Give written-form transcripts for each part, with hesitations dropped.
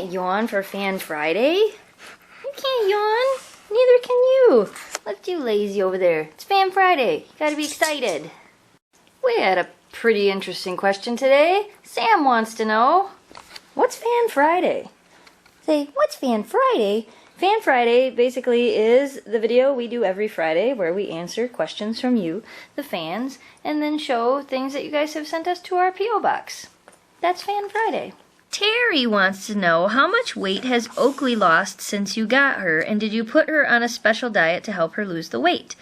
can't yawn for Fan Friday. You can't yawn. Neither can you. Look at you lazy over there. It's Fan Friday. You gotta be excited. We had a pretty interesting question today. Sam wants to know, what's Fan Friday? Say, what's Fan Friday? Fan Friday basically is the video we do every Friday where we answer questions from you, the fans, and then show things that you guys have sent us to our P.O. Box. That's Fan Friday. Terry wants to know, how much weight has Oakley lost since you got her, and did you put her on a special diet to help her lose the weight?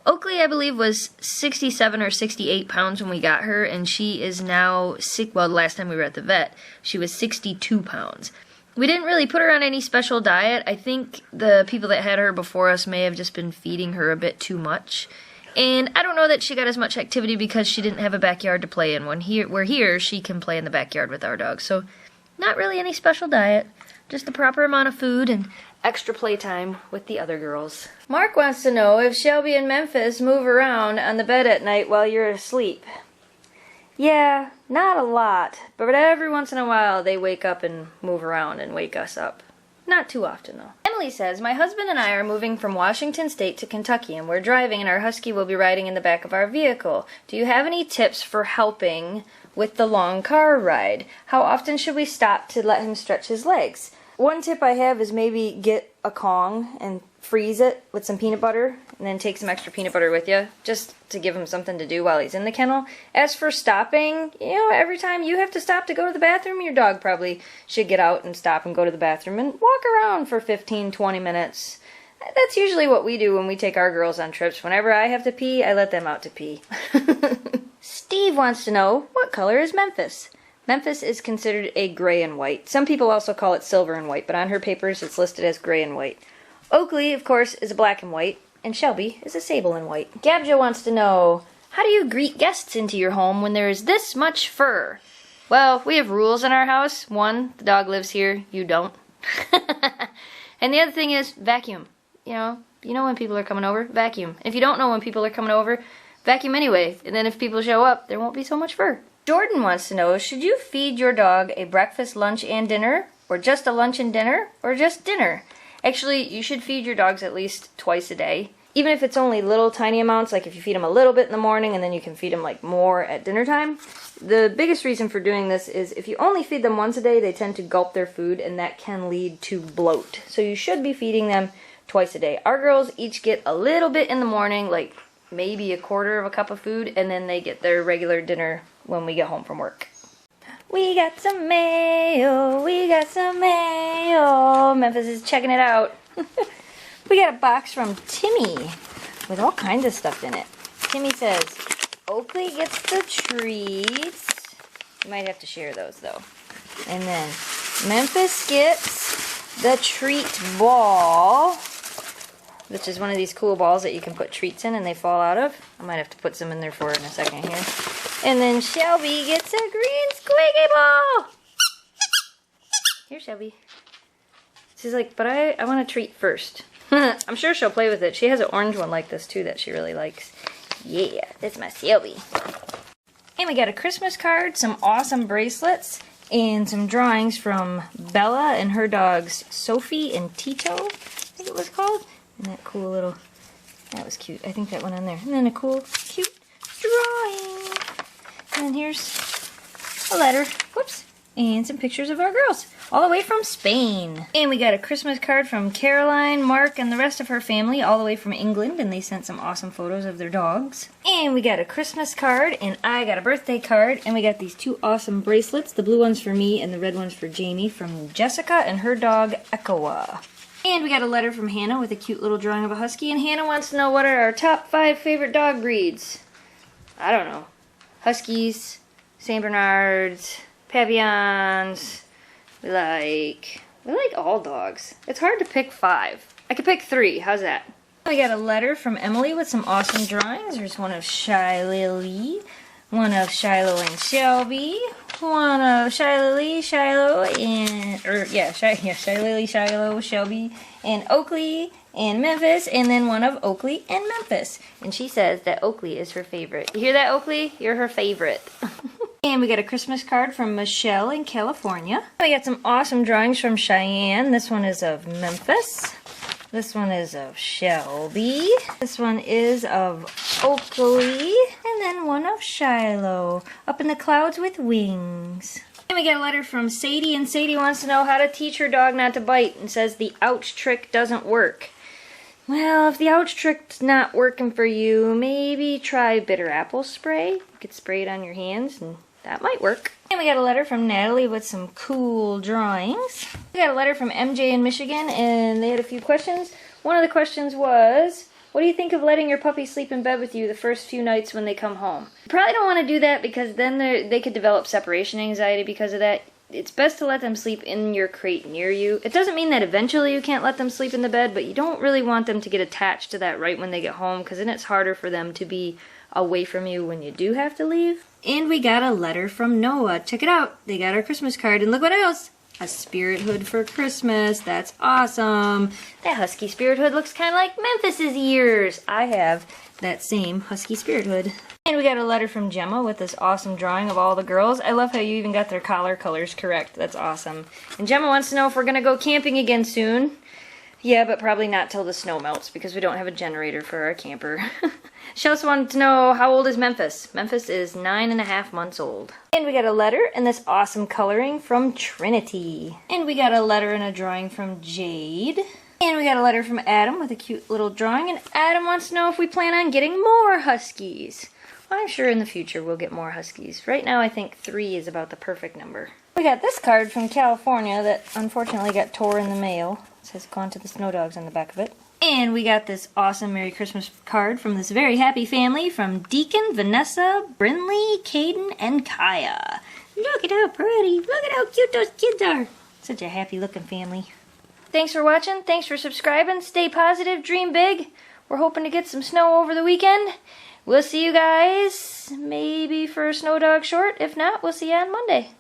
Oakley, I believe, was 67 or 68 pounds when we got her, and she is now, well, the last time we were at the vet, she was 62 pounds. We didn't really put her on any special diet. I think the people that had her before us may have just been feeding her a bit too much. And I don't know that she got as much activity because she didn't have a backyard to play in. When we're here, she can play in the backyard with our dog. So not really any special diet, just the proper amount of food and extra playtime with the other girls. Mark wants to know if Shelby and Memphis move around on the bed at night while you're asleep. Yeah, not a lot, but every once in a while they wake up and move around and wake us up. Not too often, though. Emily says, my husband and I are moving from Washington State to Kentucky, and we're driving, and our Husky will be riding in the back of our vehicle. Do you have any tips for helping with the long car ride? How often should we stop to let him stretch his legs? One tip I have is maybe get a Kong and freeze it with some peanut butter, and then take some extra peanut butter with you, just to give him something to do while he's in the kennel. As for stopping, every time you have to stop to go to the bathroom, your dog probably should get out and stop and go to the bathroom and walk around for 15-20 minutes. That's usually what we do when we take our girls on trips. Whenever I have to pee, I let them out to pee. Steve wants to know, what color is Memphis? Memphis is considered a gray and white. Some people also call it silver and white, but on her papers it's listed as gray and white. Oakley, of course, is a black and white, and Shelby is a sable and white. Gabja wants to know, how do you greet guests into your home when there is this much fur? Well, we have rules in our house. One, the dog lives here, you don't. And the other thing is, vacuum. You know when people are coming over, vacuum. If you don't know when people are coming over, vacuum anyway. And then if people show up, there won't be so much fur. Jordan wants to know, should you feed your dog a breakfast, lunch, and dinner? Or just a lunch and dinner? Or just dinner? Actually, you should feed your dogs at least twice a day. Even if it's only little tiny amounts, like if you feed them a little bit in the morning and then you can feed them like more at dinner time. The biggest reason for doing this is if you only feed them once a day, they tend to gulp their food and that can lead to bloat. So you should be feeding them twice a day. Our girls each get a little bit in the morning, like maybe a quarter of a cup of food, and then they get their regular dinner when we get home from work. We got some mail, we got some mail. Memphis is checking it out. We got a box from Timmy with all kinds of stuff in it. Timmy says, Oakley gets the treats. You might have to share those though. And then Memphis gets the treat ball, which is one of these cool balls that you can put treats in and they fall out of. I might have to put some in there for her in a second here. And then Shelby gets a green squiggy ball. Here, Shelby. She's like, but I want a treat first. I'm sure she'll play with it. She has an orange one like this too that she really likes. Yeah, that's my Shelby. And we got a Christmas card, some awesome bracelets, and some drawings from Bella and her dogs Sophie and Tito, I think it was called. And that cool little, that was cute. I think that went on there. And then a cool, cute drawing. And here's a letter, whoops, and some pictures of our girls, all the way from Spain. And we got a Christmas card from Caroline, Mark, and the rest of her family, all the way from England, and they sent some awesome photos of their dogs. And we got a Christmas card, and I got a birthday card, and we got these two awesome bracelets, the blue ones for me and the red ones for Jamie, from Jessica and her dog, Echoa. And we got a letter from Hannah with a cute little drawing of a Husky, and Hannah wants to know what are our top 5 favorite dog breeds. I don't know. Huskies, Saint Bernards, Papillons. We like all dogs. It's hard to pick 5. I could pick 3. How's that? We got a letter from Emily with some awesome drawings. There's one of Shy Lily, one of Shiloh and Shelby, one of Shy Lily, Shiloh, and Shy Lily, Shiloh, Shelby, and Oakley, and Memphis, and then one of Oakley and Memphis. And she says that Oakley is her favorite. You hear that, Oakley? You're her favorite. And we got a Christmas card from Michelle in California. We got some awesome drawings from Cheyenne. This one is of Memphis. This one is of Shelby. This one is of Oakley. And then one of Shiloh. Up in the clouds with wings. And we got a letter from Sadie, and Sadie wants to know how to teach her dog not to bite and says the ouch trick doesn't work. Well, if the ouch trick's not working for you, maybe try bitter apple spray. You could spray it on your hands and that might work. And we got a letter from Natalie with some cool drawings. We got a letter from MJ in Michigan, and they had a few questions. One of the questions was, what do you think of letting your puppy sleep in bed with you the first few nights when they come home? You probably don't want to do that because then they could develop separation anxiety because of that. It's best to let them sleep in your crate near you. It doesn't mean that eventually you can't let them sleep in the bed, but you don't really want them to get attached to that right when they get home because then it's harder for them to be away from you when you do have to leave. And we got a letter from Noah. Check it out. They got our Christmas card, and look what else. A spirit hood for Christmas. That's awesome. That Husky spirit hood looks kind of like Memphis's ears. I have that same Husky spirit hood. And we got a letter from Gemma with this awesome drawing of all the girls. I love how you even got their collar colors correct. That's awesome. And Gemma wants to know if we're going to go camping again soon. Yeah, but probably not till the snow melts because we don't have a generator for our camper. She also wanted to know, how old is Memphis? Memphis is 9.5 months old. And we got a letter and this awesome coloring from Trinity. And we got a letter and a drawing from Jade. And we got a letter from Adam with a cute little drawing. And Adam wants to know if we plan on getting more Huskies. Well, I'm sure in the future we'll get more Huskies. Right now I think 3 is about the perfect number. We got this card from California that unfortunately got tore in the mail. It says "Gone to the Snow Dogs" on the back of it. And we got this awesome Merry Christmas card from this very happy family from Deacon, Vanessa, Brinley, Caden, and Kaya. Look at how pretty. Look at how cute those kids are. Such a happy looking family. Thanks for watching. Thanks for subscribing. Stay positive. Dream big. We're hoping to get some snow over the weekend. We'll see you guys maybe for a Snow Dog short. If not, we'll see you on Monday.